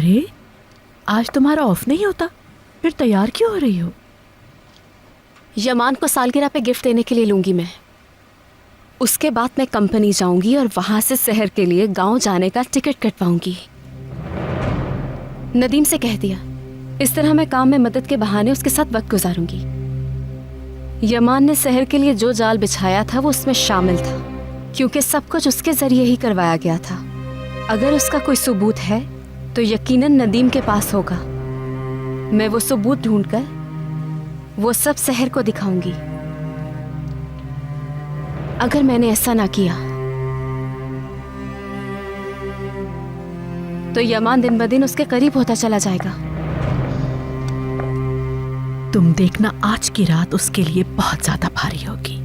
अरे, आज तुम्हारा ऑफ नहीं होता, फिर तैयार क्यों हो रही हो? यमान को सालगिरह पे गिफ्ट देने के लिए लूंगी मैं। उसके बाद मैं कंपनी जाऊंगी और वहां से शहर के लिए गांव जाने का टिकट कटवाऊंगी। नदीम से कह दिया, इस तरह मैं काम में मदद के बहाने उसके साथ वक्त गुजारूंगी। यमान ने शहर के लिए जो जाल बिछाया था वो उसमें शामिल था, क्योंकि सब कुछ उसके जरिए ही करवाया गया था। अगर उसका कोई सबूत है तो यकीनन नदीम के पास होगा। मैं वो सबूत ढूंढकर वो सब शहर को दिखाऊंगी। अगर मैंने ऐसा ना किया तो यमान दिन ब दिन उसके करीब होता चला जाएगा। तुम देखना, आज की रात उसके लिए बहुत ज्यादा भारी होगी।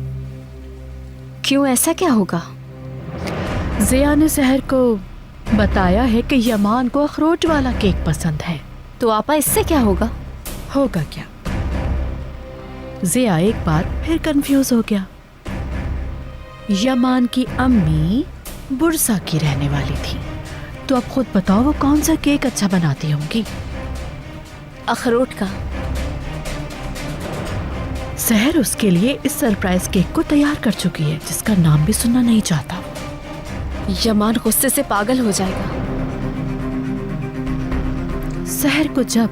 क्यों, ऐसा क्या होगा? जिया ने शहर को बताया है कि यमान को अखरोट वाला केक पसंद है। तो आपा, इससे क्या होगा? होगा क्या? जिया एक बार फिर कंफ्यूज हो गया। यमान की अम्मी बुरसा की रहने वाली थी, तो अब खुद बताओ वो कौन सा केक अच्छा बनाती होंगी? अखरोट का। शहर उसके लिए इस सरप्राइज केक को तैयार कर चुकी है, जिसका नाम भी सुनना नहीं चाहता। यमान गुस्से से पागल हो जाएगा। शहर को जब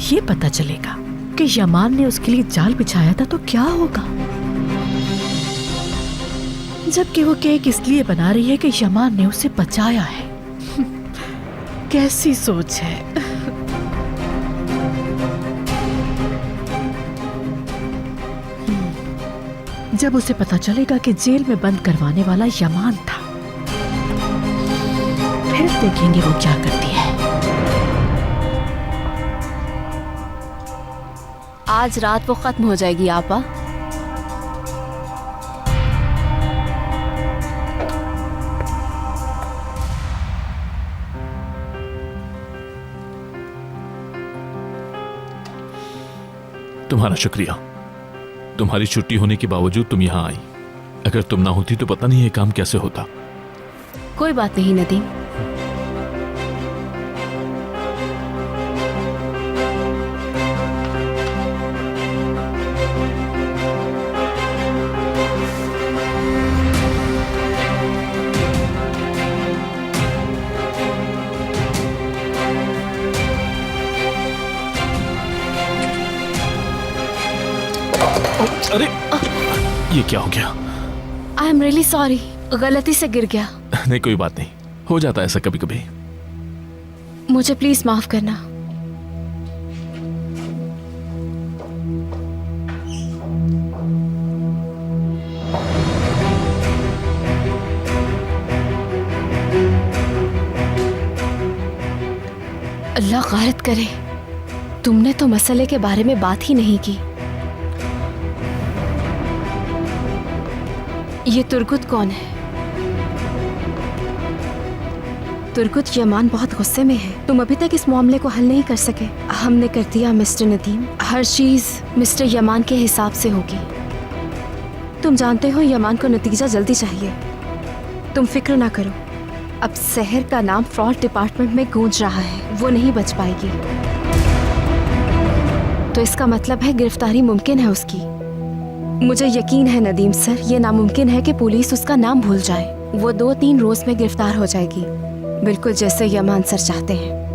ये पता चलेगा कि यमान ने उसके लिए जाल बिछाया था तो क्या होगा? जबकि वो केक इसलिए बना रही है कि यमान ने उसे बचाया है। कैसी सोच है। जब उसे पता चलेगा कि जेल में बंद करवाने वाला यमान था, फिर देखेंगे वो क्या करती है। आज रात वो खत्म हो जाएगी आपा। तुम्हारा शुक्रिया। तुम्हारी छुट्टी होने के बावजूद तुम यहाँ आई। अगर तुम ना होती तो पता नहीं ये काम कैसे होता। कोई बात नहीं नदीम। अरे, ये क्या हो गया? आई एम रियली सॉरी, गलती से गिर गया। नहीं, कोई बात नहीं, हो जाता है ऐसा कभी कभी। मुझे प्लीज माफ करना। अल्लाह गारत करे, तुमने तो मसले के बारे में बात ही नहीं की। ये तुर्गुत कौन है? तुर्गुत यमान बहुत गुस्से में है। तुम अभी तक इस मामले को हल नहीं कर सके। हमने कर दिया मिस्टर नदीम, हर चीज मिस्टर यमान के हिसाब से होगी। तुम जानते हो यमान को नतीजा जल्दी चाहिए। तुम फिक्र ना करो, अब शहर का नाम फ्रॉड डिपार्टमेंट में गूंज रहा है, वो नहीं बच पाएगी। तो इसका मतलब है गिरफ्तारी मुमकिन है उसकी। मुझे यकीन है नदीम सर, ये नामुमकिन है कि पुलिस उसका नाम भूल जाए। वो 2-3 रोज में गिरफ्तार हो जाएगी, बिल्कुल जैसे यमान सर चाहते हैं।